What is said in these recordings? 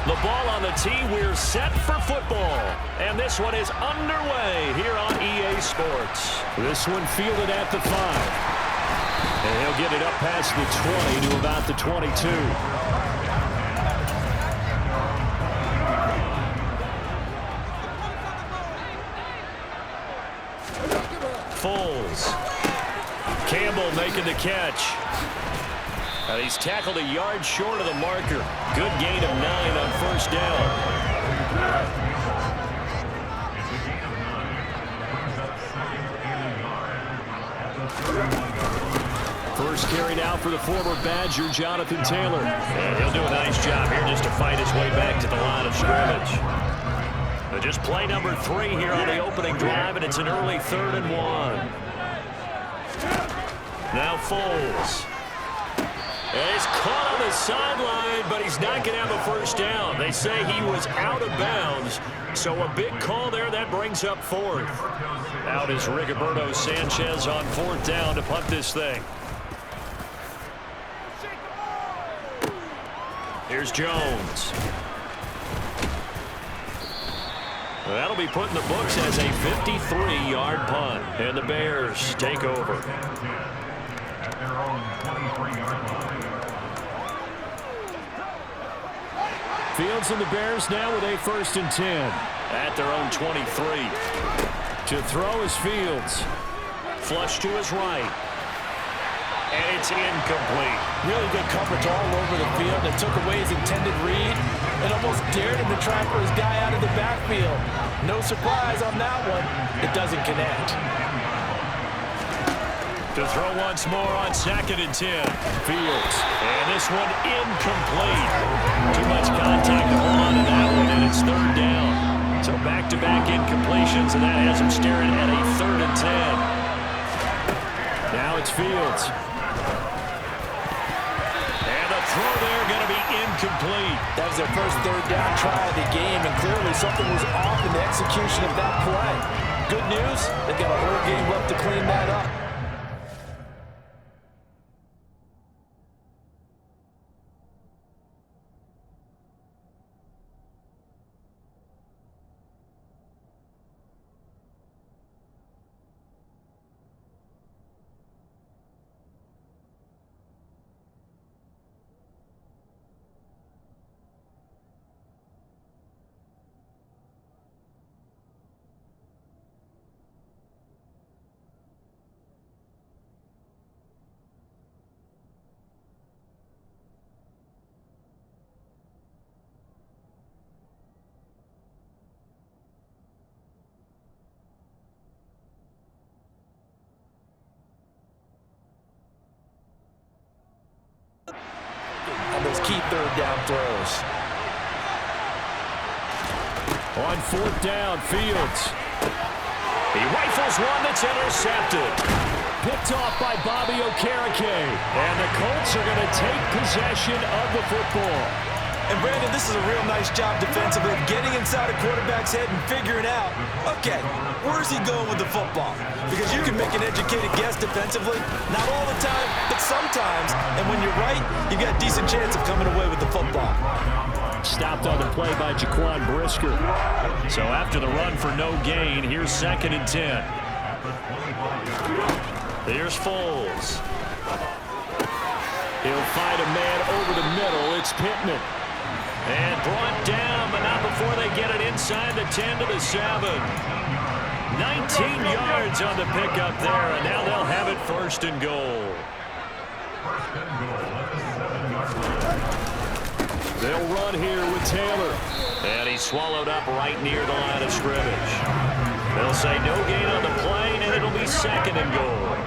The ball on the tee. We're set for football. And this one is underway here on EA Sports. This one fielded at the 5. And he'll get it up past the 20 to about the 22. Foles. Campbell making the catch. He's tackled a yard short of the marker. Good gain of 9 on first down. First carry now for the former Badger, Jonathan Taylor. And he'll do a nice job here just to fight his way back to the line of scrimmage. But just play number 3 here on the opening drive, and it's an early 3rd and 1. Now Foles. And he's caught on the sideline, but he's not going to have a first down. They say he was out of bounds, so a big call there. That brings up 4th. Out is Rigoberto Sanchez on 4th down to punt this thing. Here's Jones. That'll be put in the books as a 53-yard punt. And the Bears take over. Fields and the Bears now with a 1st and 10. At their own 23. To throw is Fields. Flush to his right. And it's incomplete. Really good coverage all over the field. It took away his intended read and almost dared him to try for his guy out of the backfield. No surprise on that one. It doesn't connect. To throw once more on 2nd and 10. Fields. And this one incomplete. Too much contact to hold on to that one, and it's 3rd down. So back-to-back incompletions, and that has him staring at a 3rd and 10. Now it's Fields. And the throw there going to be incomplete. That was their first 3rd down try of the game, and clearly something was off in the execution of that play. Good news, they've got a whole game left to clean that up. On those key 3rd down throws. On 4th down, Fields. He rifles one that's intercepted. Picked off by Bobby Okereke. And the Colts are going to take possession of the football. And Brandon, this is a real nice job defensively of getting inside a quarterback's head and figuring out, okay, where's he going with the football? Because you can make an educated guess defensively, not all the time, but sometimes. And when you're right, you've got a decent chance of coming away with the football. Stopped on the play by Jaquan Brisker. So after the run for no gain, here's 2nd and 10. Here's Foles. He'll find a man over the middle. It's Pittman. And brought down, but not before they get it inside the 10 to the 7. 19 yards on the pickup there, and now they'll have it 1st and goal. They'll run here with Taylor. And he's swallowed up right near the line of scrimmage. They'll say no gain on the play, and it'll be 2nd and goal.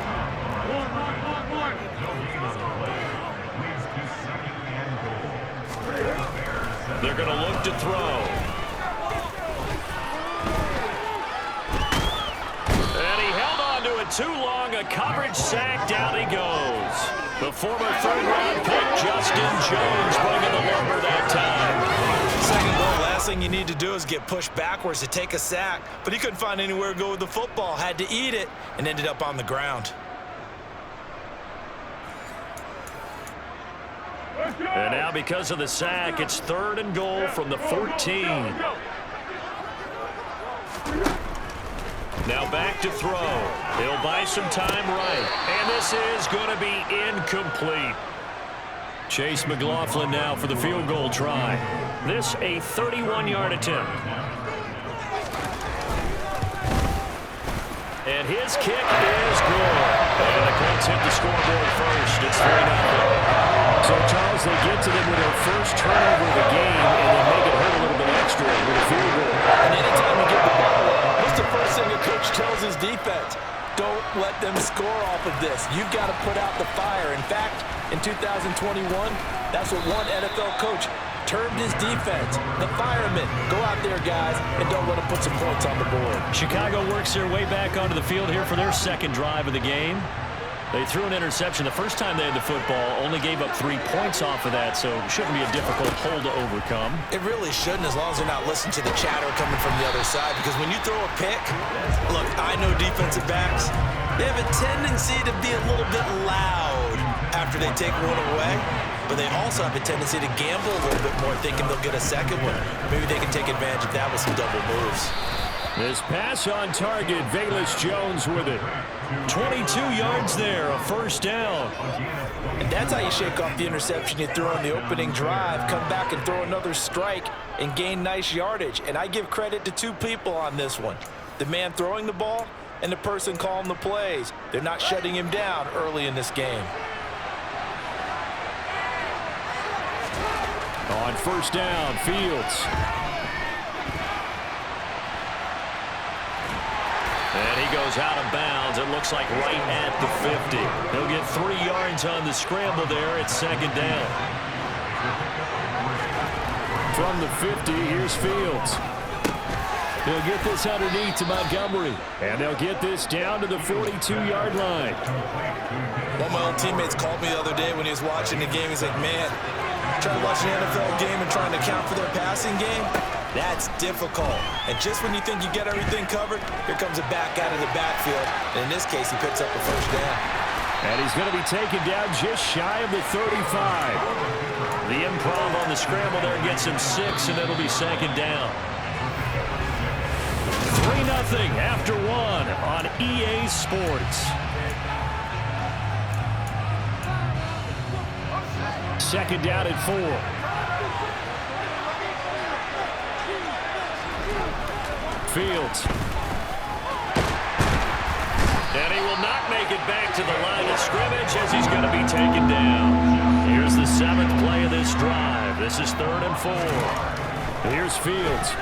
They're going to look to throw. And he held on to it too long. A coverage sack. Down he goes. The former 3rd-round pick, Justin Jones, bringing the lumber that time. 2nd goal, last thing you need to do is get pushed backwards to take a sack. But he couldn't find anywhere to go with the football. Had to eat it and ended up on the ground. And now because of the sack, it's 3rd and goal from the 14. Now back to throw. He'll buy some time right. And this is going to be incomplete. Chase McLaughlin now for the field goal try. This a 31-yard attempt. And his kick is good. And the Colts hit the scoreboard first. It's 3-0. So, Charles, they get to them with their first turnover of the game and then make it hurt a little bit extra with a field goal. And anytime you get the ball, what's the first thing a coach tells his defense? Don't let them score off of this. You've got to put out the fire. In fact, in 2021, that's what one NFL coach termed his defense. The firemen. Go out there, guys, and don't let them put some points on the board. Chicago works their way back onto the field here for their second drive of the game. They threw an interception the first time they had the football, only gave up 3 points off of that, so it shouldn't be a difficult hole to overcome. It really shouldn't, as long as they're not listening to the chatter coming from the other side, because when you throw a pick, look, I know defensive backs, they have a tendency to be a little bit loud after they take one away, but they also have a tendency to gamble a little bit more, thinking they'll get a second one. Maybe they can take advantage of that with some double moves. This pass on target, Velus Jones with it. 22 yards there, a first down. And that's how you shake off the interception you threw on the opening drive, come back and throw another strike and gain nice yardage. And I give credit to 2 people on this one. The man throwing the ball and the person calling the plays. They're not shutting him down early in this game. On first down, Fields. And he goes out of bounds. It looks like right at the 50. He'll get 3 yards on the scramble there at second down. From the 50, here's Fields. He'll get this underneath to Montgomery. And they'll get this down to the 42-yard line. One of my old teammates called me the other day when he was watching the game. He's like, man, trying to watch an NFL game and trying to account for their passing game? That's difficult. And just when you think you get everything covered, here comes a back out of the backfield. And in this case, he picks up a first down. And he's going to be taken down just shy of the 35. The improv on the scramble there gets him 6, and it'll be second down. 3-0 after 1 on EA Sports. Second down at 4. Fields. And he will not make it back to the line of scrimmage as he's going to be taken down. Here's the 7th play of this drive. This is 3rd and 4. Here's Fields.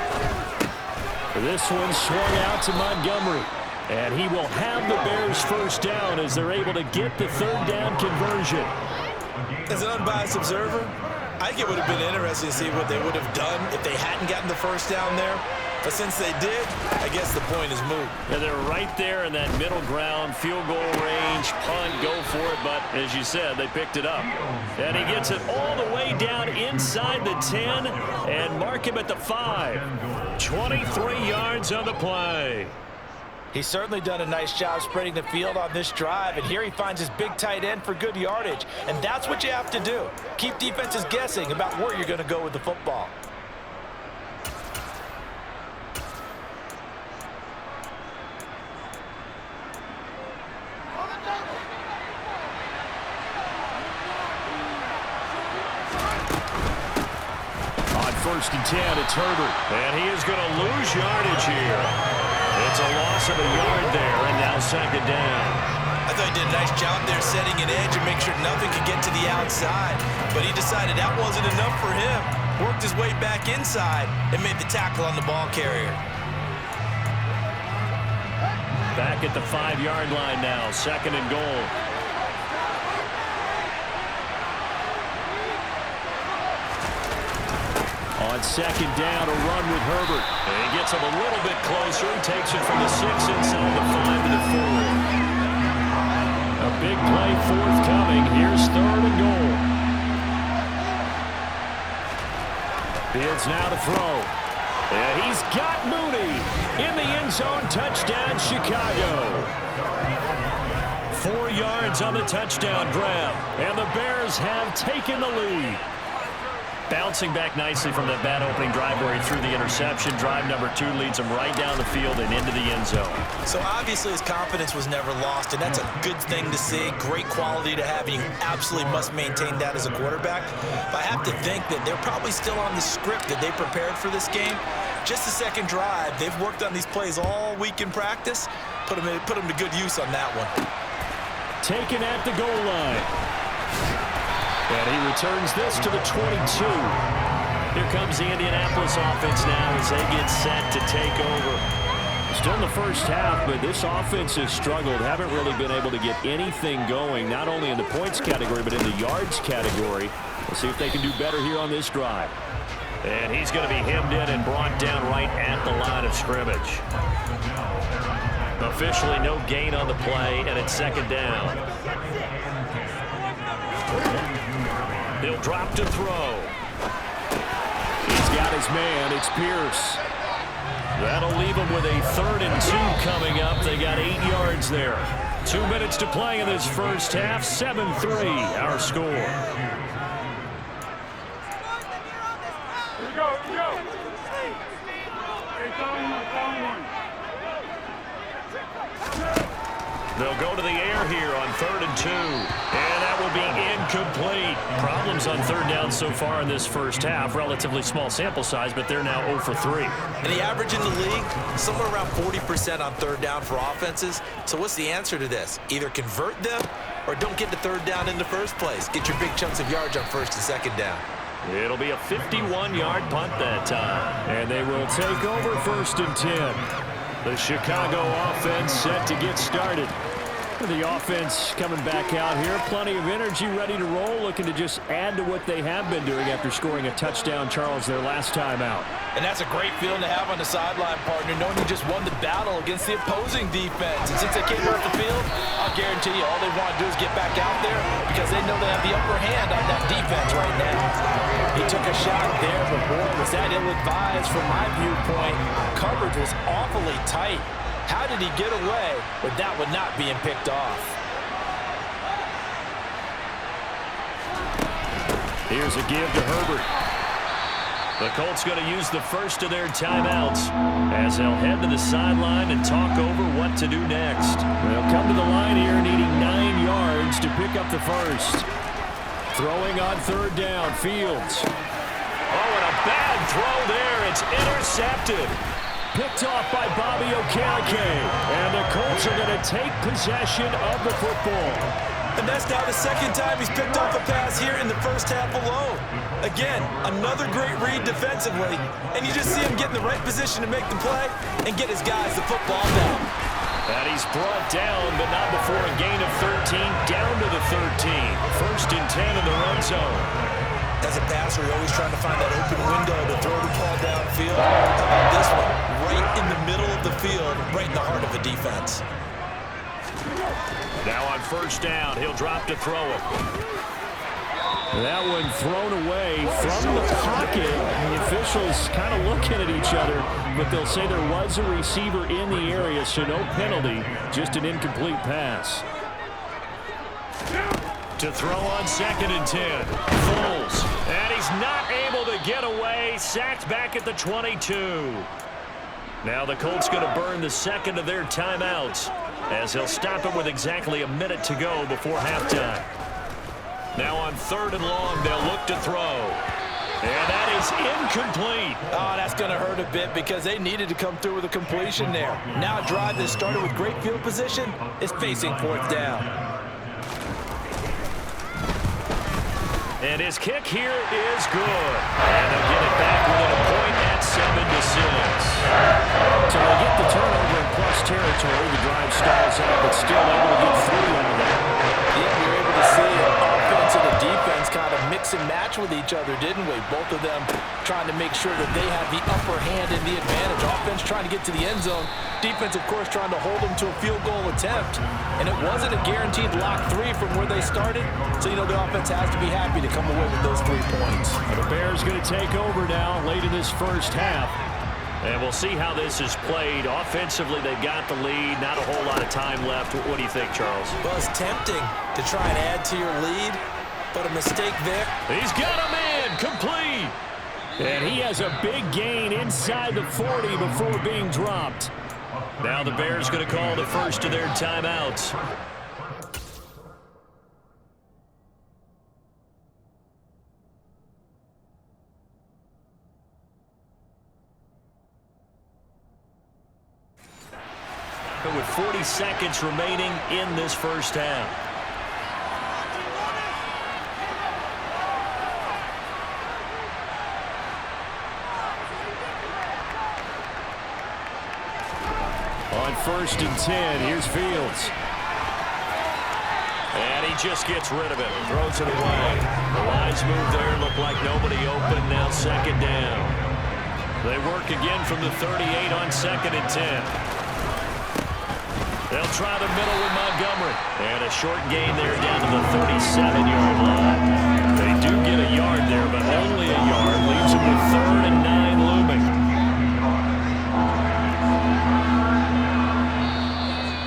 This one swung out to Montgomery. And he will have the Bears first down as they're able to get the 3rd down conversion. As an unbiased observer, I think it would have been interesting to see what they would have done if they hadn't gotten the first down there. But since they did, I guess the point is moot. Yeah, they're right there in that middle ground, field goal range, punt, go for it. But as you said, they picked it up. And he gets it all the way down inside the 10 and mark him at the 5. 23 yards on the play. He's certainly done a nice job spreading the field on this drive, and here he finds his big tight end for good yardage. And that's what you have to do. Keep defenses guessing about where you're going to go with the football. On 1st and 10, it's Herbert. And he is going to lose yardage here. It's a loss of a yard there, and now second down. I thought he did a nice job there setting an edge and make sure nothing could get to the outside. But he decided that wasn't enough for him. Worked his way back inside and made the tackle on the ball carrier. Back at the 5-yard line now, 2nd and goal. On 2nd down, a run with Herbert. And he gets him a little bit closer. He takes it from the 6 inside the 5 to the 4. A big play forthcoming. Here's 3rd and goal. Fields now to throw. And he's got Mooney in the end zone. Touchdown, Chicago. 4 yards on the touchdown grab. And the Bears have taken the lead. Bouncing back nicely from that bad opening drive where he threw the interception. Drive number 2 leads him right down the field and into the end zone. So obviously his confidence was never lost, and that's a good thing to see. Great quality to have, and you absolutely must maintain that as a quarterback. But I have to think that they're probably still on the script that they prepared for this game. Just the second drive, they've worked on these plays all week in practice. Put them to good use on that one. Taken at the goal line. And he returns this to the 22. Here comes the Indianapolis offense now as they get set to take over. Still in the first half, but this offense has struggled. Haven't really been able to get anything going, not only in the points category, but in the yards category. We'll see if they can do better here on this drive. And he's going to be hemmed in and brought down right at the line of scrimmage. Officially no gain on the play, and it's second down. He'll drop to throw. He's got his man. It's Pierce. That'll leave him with a 3rd and 2 coming up. They got 8 yards there. 2 minutes to play in this first half. 7-3 our score. Here we go. They'll go to the air here on 3rd and 2. And that will be incomplete. Problems on 3rd down so far in this first half. Relatively small sample size, but they're now 0 for 3. And the average in the league, somewhere around 40% on 3rd down for offenses. So what's the answer to this? Either convert them or don't get to 3rd down in the first place. Get your big chunks of yards on 1st and 2nd down. It'll be a 51-yard punt that time. And they will take over 1st and 10. The Chicago offense set to get started. The offense coming back out here. Plenty of energy, ready to roll, looking to just add to what they have been doing after scoring a touchdown, Charles, their last time out. And that's a great feeling to have on the sideline, partner, knowing you just won the battle against the opposing defense. And since they came off the field, I'll guarantee you all they want to do is get back out there because they know they have the upper hand on that defense right now. He took a shot there, but boy, was that ill-advised from my viewpoint. Coverage was awfully tight. How did he get away with that one not being picked off? Here's a give to Herbert. The Colts going to use the first of their timeouts as they'll head to the sideline and talk over what to do next. They'll come to the line here needing 9 yards to pick up the first. Throwing on 3rd down, Fields. Oh, and a bad throw there. It's intercepted. Picked off by Bobby Okereke. And the Colts are going to take possession of the football. And that's now the 2nd time he's picked off a pass here in the first half alone. Again, another great read defensively. And you just see him get in the right position to make the play and get his guys the football down. And he's brought down, but not before a gain of 13, down to the 13. 1st and 10 in the red zone. As a passer, you're always trying to find that open window to throw the ball downfield. How about this one? Right in the middle of the field, right in the heart of the defense. Now on 1st down, he'll drop to throw it. That one thrown away from the pocket. The officials kind of looking at each other, but they'll say there was a receiver in the area, so no penalty, just an incomplete pass. To throw on 2nd and 10. Foles. And he's not able to get away. Sacked back at the 22. Now the Colts going to burn the 2nd of their timeouts as they'll stop it with exactly a minute to go before halftime. Now on 3rd and long, they'll look to throw. And that is incomplete. Oh, that's going to hurt a bit because they needed to come through with a completion there. Now a drive that started with great field position is facing 4th down. And his kick here is good. And they'll get it back within a point at 7-6. So they get the turnover in plus territory. The drive stalls out, but still able to get through out of that. Yeah, we were able to see an offense and a defense kind of mix and match with each other, didn't we? Both of them trying to make sure that they have the upper hand and the advantage. Offense trying to get to the end zone. Defense, of course, trying to hold them to a field goal attempt. And it wasn't a guaranteed lock 3 from where they started. So, you know, the offense has to be happy to come away with those 3 points. The Bears going to take over now late in this first half. And we'll see how this is played. Offensively, they've got the lead. Not a whole lot of time left. What do you think, Charles? Well, it's tempting to try and add to your lead, but a mistake there. He's got a man complete. And he has a big gain inside the 40 before being dropped. Now the Bears going to call the first of their timeouts. With 40 seconds remaining in this first half. On 1st and 10, here's Fields. And he just gets rid of it. Throws it away. The wise move there. Looked like nobody open. Now 2nd down. They work again from the 38 on 2nd and 10. They'll try the middle with Montgomery. And a short gain there down to the 37-yard line. They do get a yard there, but only a yard. Leaves them with 3rd and 9 looming.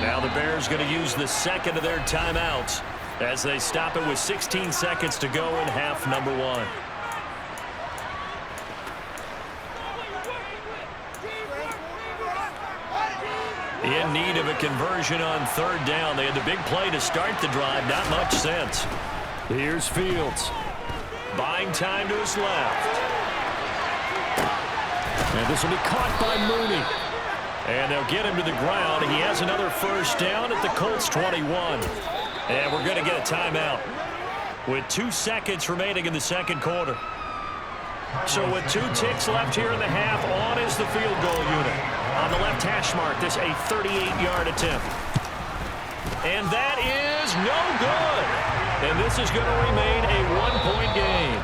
Now the Bears going to use the second of their timeouts as they stop it with 16 seconds to go in half number 1. In need of a conversion on 3rd down. They had the big play to start the drive. Not much sense. Here's Fields. Buying time to his left. And this will be caught by Mooney. And they'll get him to the ground. He has another first down at the Colts 21. And we're going to get a timeout with 2 seconds remaining in the second quarter. So with 2 ticks left here in the half, on is the field goal unit. On the left hash mark, this a 38-yard attempt. And that is no good. And this is going to remain a 1-point game.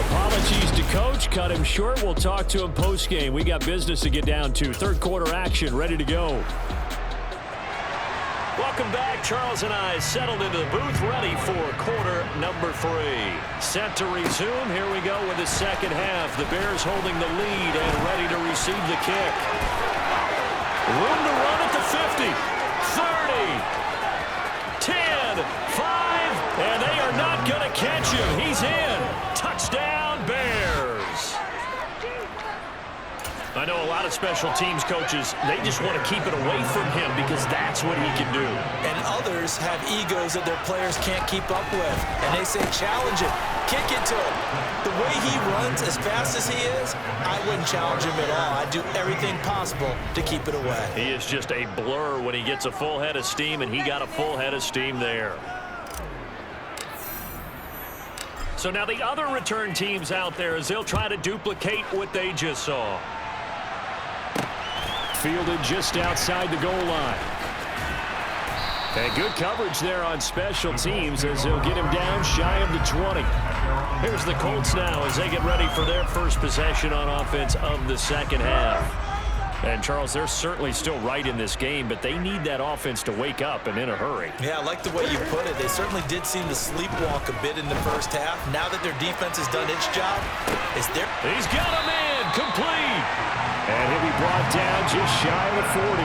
Apologies to Coach. Cut him short. We'll talk to him post-game. We got business to get down to. Third quarter action ready to go. Welcome back. Charles and I settled into the booth, ready for quarter number 3. Set to resume. Here we go with the second half. The Bears holding the lead and ready to receive the kick. Room to run at the 50, 30, 10, 5, and they are not going to catch him. He's in. Touchdown, Bears. I know a lot of special teams coaches, they just want to keep it away from him because that's what he can do. And others have egos that their players can't keep up with. And they say, challenge it, kick it to him. The way he runs as fast as he is, I wouldn't challenge him at all. I'd do everything possible to keep it away. He is just a blur when he gets a full head of steam, and he got a full head of steam there. So now the other return teams out there as they'll try to duplicate what they just saw. Fielded just outside the goal line. And good coverage there on special teams as they'll get him down shy of the 20. Here's the Colts now as they get ready for their first possession on offense of the second half. And, Charles, they're certainly still right in this game, but they need that offense to wake up and in a hurry. Yeah, I like the way you put it. They certainly did seem to sleepwalk a bit in the first half. Now that their defense has done its job, it's their... He's got a man complete. And he'll be brought down just shy of the 40.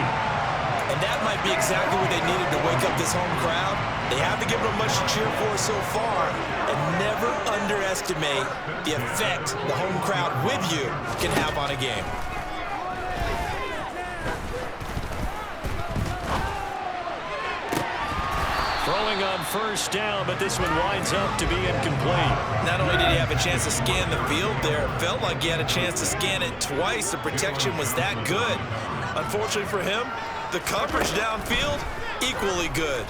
And that might be exactly what they needed to wake up this home crowd. They haven't given them much to cheer for so far. And never underestimate the effect the home crowd with you can have on a game. Throwing on first down, but this one winds up to be incomplete. Not only did he have a chance to scan the field there, it felt like he had a chance to scan it twice. The protection was that good. Unfortunately for him, the coverage downfield, equally good.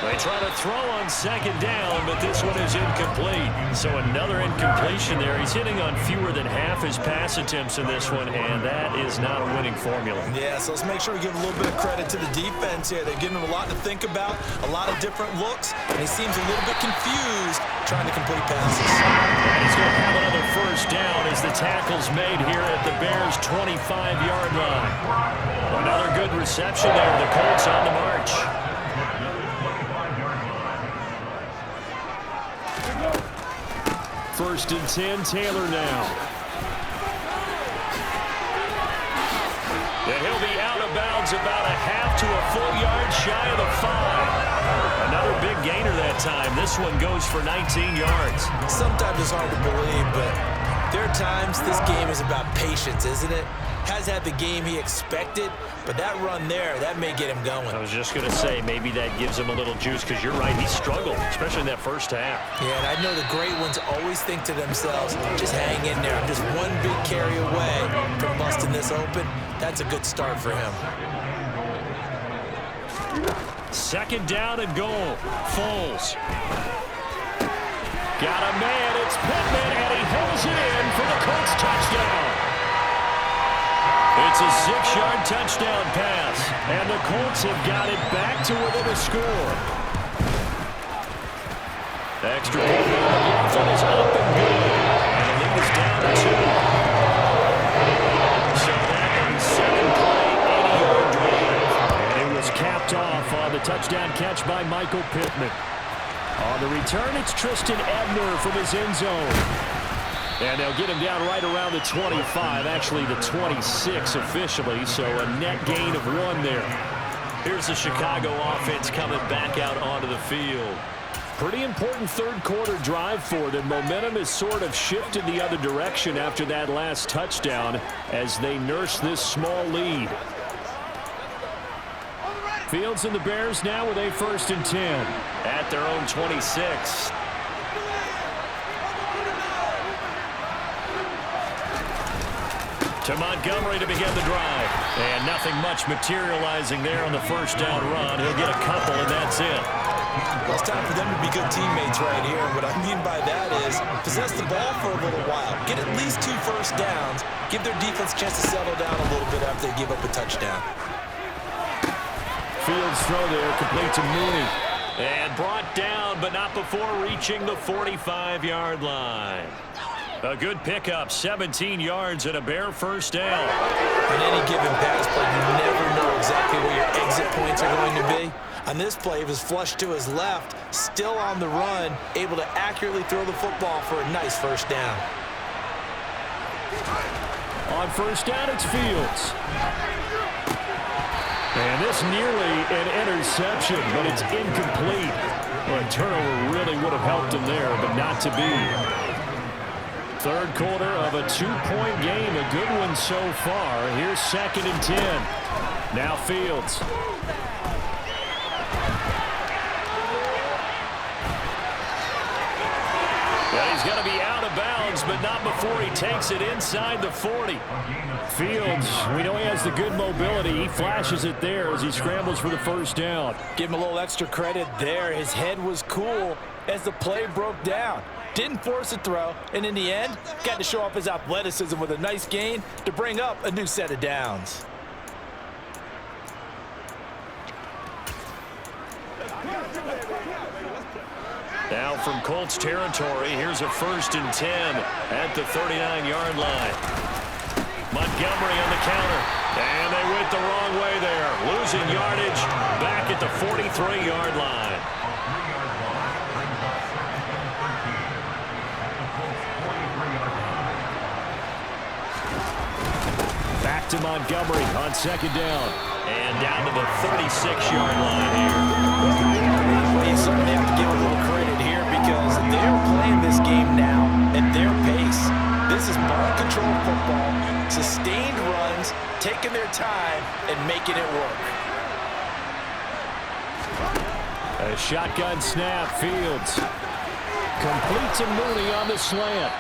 They try to throw on second down, but this one is incomplete. So another incompletion there. He's hitting on fewer than half his pass attempts in this one, and that is not a winning formula. Yeah, so let's make sure we give a little bit of credit to the defense here. They're giving him a lot to think about, a lot of different looks, and he seems a little bit confused trying to complete passes. And he's going to have another first down as the tackle's made here at the Bears' 25-yard line. Another good reception there. The Colts on the march. First and 10, Taylor now. downs, about a half to a full yard shy of the 5. Another big gainer that time. This one goes for 19 yards. Sometimes it's hard to believe, but there are times this game is about patience, isn't it? Has had the game he expected, but that run there, that may get him going. I was just going to say, maybe that gives him a little juice, because you're right, he struggled, especially in that first half. Yeah, and I know the great ones always think to themselves, just hang in there. I'm just one big carry away from busting this open. That's a good start for him. Second down and goal. Foles. Got a man, it's Pittman, and he holds it in for the Colts touchdown. It's a 6-yard touchdown pass, and the Colts have got it back to within a score. Extra point on the offense is up and good, and the lead is down to 2. So that is 7-play, 80-yard drive, and it was capped off on the touchdown catch by Michael Pittman. On the return, it's Tristan Ebner from his end zone. And they'll get him down right around the 25, actually the 26 officially, so a net gain of 1 there. Here's the Chicago offense coming back out onto the field. Pretty important third-quarter drive for them. Momentum has sort of shifted the other direction after that last touchdown as they nurse this small lead. Fields and the Bears now with a 1st and 10 at their own 26. To Montgomery to begin the drive. And nothing much materializing there on the first down run. He'll get a couple, and that's it. Well, it's time for them to be good teammates right here. What I mean by that is possess the ball for a little while. Get at least 2 first downs. Give their defense a chance to settle down a little bit after they give up a touchdown. Fields throw there, complete to Mooney. And brought down, but not before reaching the 45-yard line. A good pickup, 17 yards and a Bear first down. On any given pass play, you never know exactly where your exit points are going to be. On this play, he was flushed to his left, still on the run, able to accurately throw the football for a nice first down. On first down, it's Fields. And this nearly an interception, but it's incomplete. Well, a turnover really would have helped him there, but not to be. Third quarter of a 2-point game, a good one so far. Here's 2nd and 10. Now Fields. Well, he's going to be out of bounds, but not before he takes it inside the 40. Fields, we know he has the good mobility. He flashes it there as he scrambles for the first down. Give him a little extra credit there. His head was cool as the play broke down. Didn't force a throw, and in the end, got to show off his athleticism with a nice gain to bring up a new set of downs. Now from Colts territory, here's a 1st and 10 at the 39-yard line. Montgomery on the counter, and they went the wrong way there. Losing yardage back at the 43-yard line. Back to Montgomery on 2nd down. And down to the 36-yard line here. Well, you certainly have to give a little credit here because they're playing this game now at their pace. This is ball control football, sustained runs, taking their time and making it work. A shotgun snap, Fields. Complete to Mooney on the slant.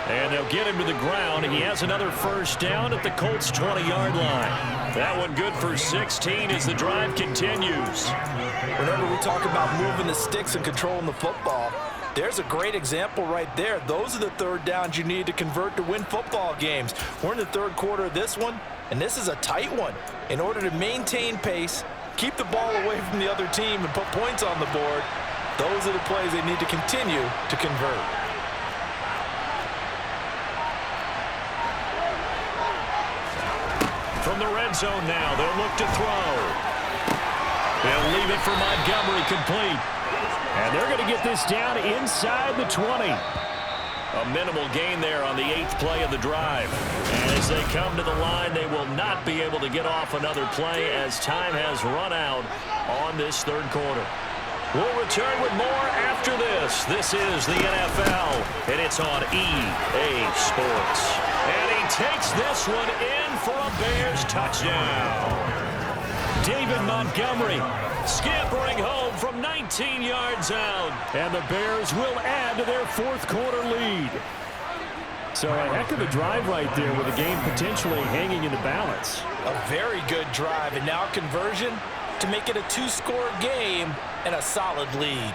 And they'll get him to the ground, and he has another first down at the Colts' 20-yard line. That one good for 16 as the drive continues. Whenever we talk about moving the sticks and controlling the football, there's a great example right there. Those are the third downs you need to convert to win football games. We're in the third quarter of this one, and this is a tight one. In order to maintain pace, keep the ball away from the other team, and put points on the board, those are the plays they need to continue to convert. From the red zone now, they'll look to throw. They'll leave it for Montgomery complete. And they're going to get this down inside the 20. A minimal gain there on the 8th play of the drive. And as they come to the line, they will not be able to get off another play as time has run out on this third quarter. We'll return with more after this. This is the NFL, and it's on EA Sports. And he takes this one in for a Bears touchdown. David Montgomery scampering home from 19 yards out. And the Bears will add to their fourth quarter lead. So a heck of a drive right there with the game potentially hanging in the balance. A very good drive, and now conversion to make it a two-score game and a solid lead.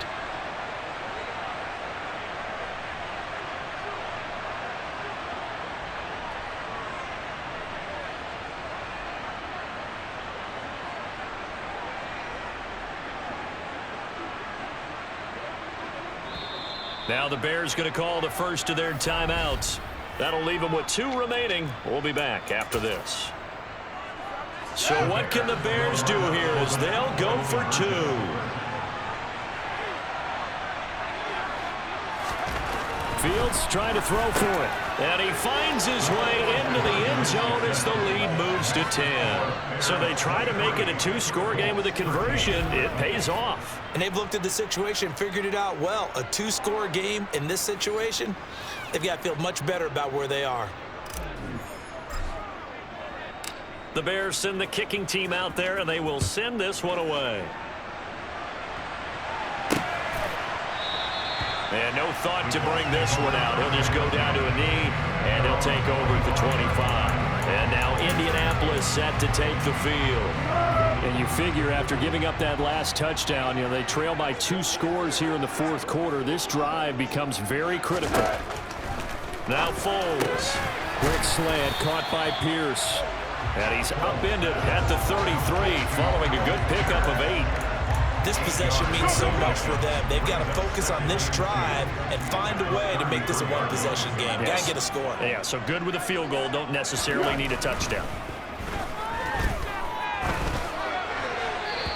Now the Bears going to call the first of their timeouts. That'll leave them with 2 remaining. We'll be back after this. So what can the Bears do here as they'll go for 2? Fields trying to throw for it. And he finds his way into the end zone as the lead moves to 10. So they try to make it a 2-score game with a conversion. It pays off. And they've looked at the situation, figured it out well. A 2-score game in this situation, they've got to feel much better about where they are. The Bears send the kicking team out there, and they will send this one away. And no thought to bring this one out. He'll just go down to a knee, and he'll take over at the 25. And now Indianapolis set to take the field. And you figure after giving up that last touchdown, they trail by 2 scores here in the fourth quarter. This drive becomes very critical. Now Foles. Quick slant caught by Pierce. And he's upended at the 33 following a good pickup of 8. This possession means so much for them. They've got to focus on this drive and find a way to make this a one-possession game. Got to get a score. Yeah, so good with a field goal. Don't necessarily need a touchdown.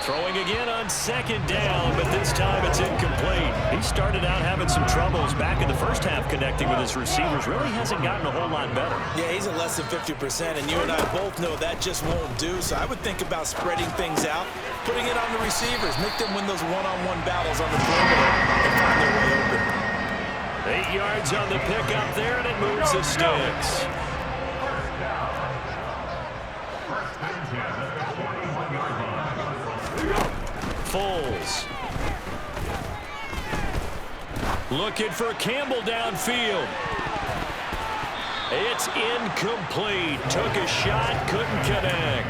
Throwing again on second down, but this time it's incomplete. He started out having some troubles back in the first half connecting with his receivers. Really hasn't gotten a whole lot better. Yeah, he's at less than 50%, and you and I both know that just won't do. So I would think about spreading things out, putting it on the receivers, make them win those one-on-one battles on the perimeter and find their way open. 8 yards on the pickup there, and it moves the sticks. Foles. Looking for Campbell downfield. It's incomplete. Took a shot, couldn't connect.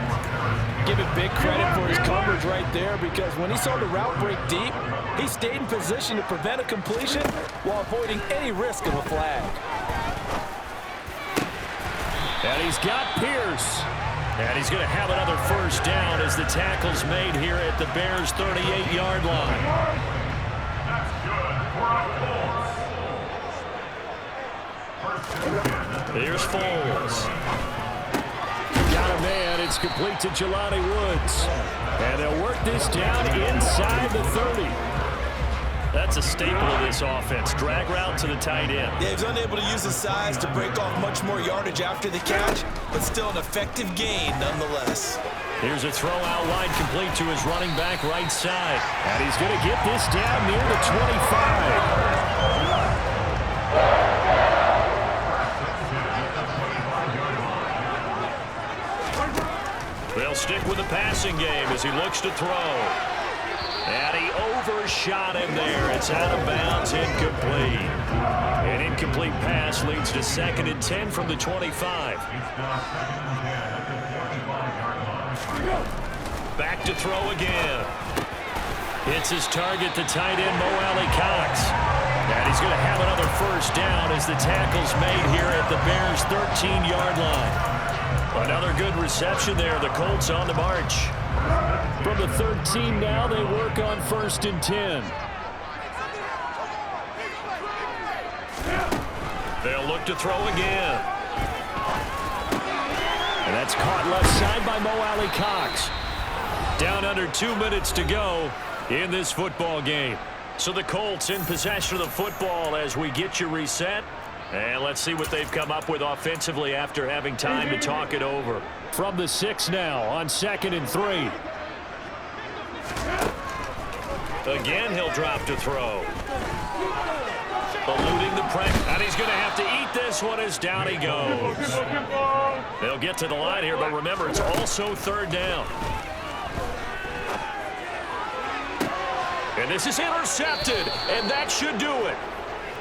Give it big credit for his coverage right there, because when he saw the route break deep, he stayed in position to prevent a completion while avoiding any risk of a flag. And he's got Pierce. And he's going to have another first down as the tackle's made here at the Bears' 38-yard line. Here's Foles. Got a man. It's complete to Jelani Woods. And they'll work this down inside the 30. That's a staple of this offense. Drag route to the tight end. Yeah, he's unable to use his size to break off much more yardage after the catch, but still an effective gain nonetheless. Here's a throw out wide complete to his running back right side. And he's going to get this down near the 25. They'll stick with the passing game as he looks to throw. And he overshot him there. It's out of bounds, incomplete. An incomplete pass leads to 2nd and 10 from the 25. Back to throw again. Hits his target, the tight end, Mo Alley-Cox. And he's going to have another first down as the tackle's made here at the Bears' 13-yard line. Another good reception there. The Colts on the march. From the 13 now, they work on 1st and 10. They'll look to throw again. And that's caught left side by Mo Alley-Cox. Down under 2 minutes to go in this football game. So the Colts in possession of the football as we get you reset. And let's see what they've come up with offensively after having time to talk it over. From the 6 now on 2nd and 3. Again, he'll drop to throw. Eluding the pressure, and he's going to have to eat this one as down he goes. They'll get to the line here, but remember, it's also 3rd down. And this is intercepted, and that should do it.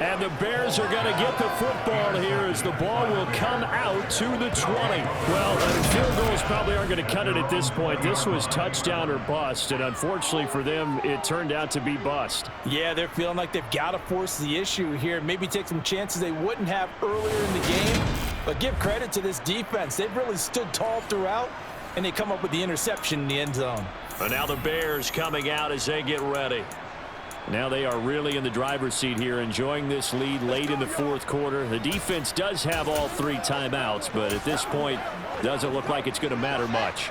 And the Bears are going to get the football here as the ball will come out to the 20. Well, field goals probably aren't going to cut it at this point. This was touchdown or bust, and unfortunately for them, it turned out to be bust. Yeah, they're feeling like they've got to force the issue here, maybe take some chances they wouldn't have earlier in the game. But give credit to this defense. They've really stood tall throughout, and they come up with the interception in the end zone. And now the Bears coming out as they get ready. Now they are really in the driver's seat here, enjoying this lead late in the 4th quarter. The defense does have all 3 timeouts, but at this point, doesn't look like it's going to matter much.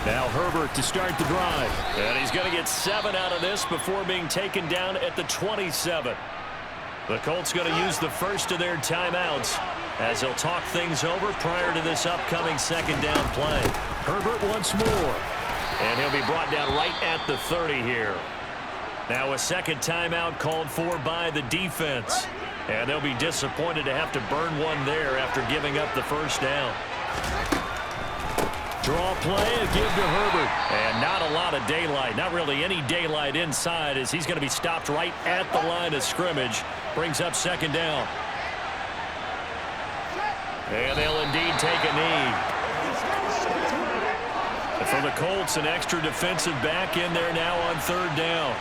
Now Herbert to start the drive. And he's going to get 7 out of this before being taken down at the 27. The Colts going to use the first of their timeouts as they'll talk things over prior to this upcoming 2nd down play. Herbert once more. And he'll be brought down right at the 30 here. Now a 2nd timeout called for by the defense. And they'll be disappointed to have to burn one there after giving up the 1st down. Draw play, a give to Herbert. And not a lot of daylight. Not really any daylight inside as he's going to be stopped right at the line of scrimmage. Brings up 2nd down. And they'll indeed take a knee. And for the Colts, an extra defensive back in there now on 3rd down.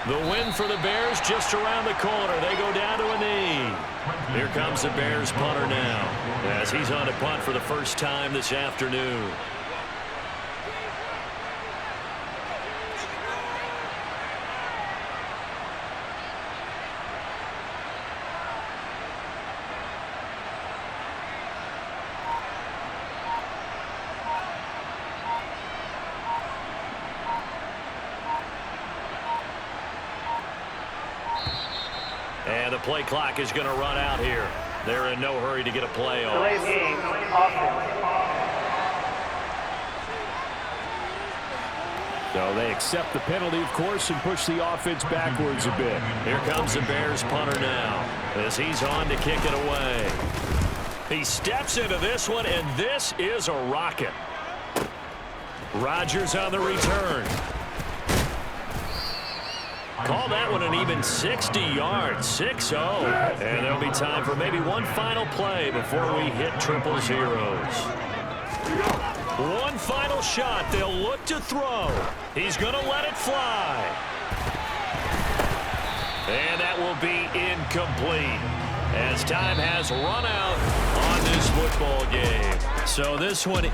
The win for the Bears just around the corner. They go down to a knee. Here comes the Bears punter now as he's on to punt for the first time this afternoon. And the play clock is going to run out here. They're in no hurry to get a play off. So they accept the penalty, of course, and push the offense backwards a bit. Here comes the Bears punter now as he's on to kick it away. He steps into this one, and this is a rocket. Rodgers on the return. Call that one an even 60 yards, 6-0. And there'll be time for maybe one final play before we hit triple zeros. One final shot. They'll look to throw. He's going to let it fly. And that will be incomplete as time has run out on this football game. So this one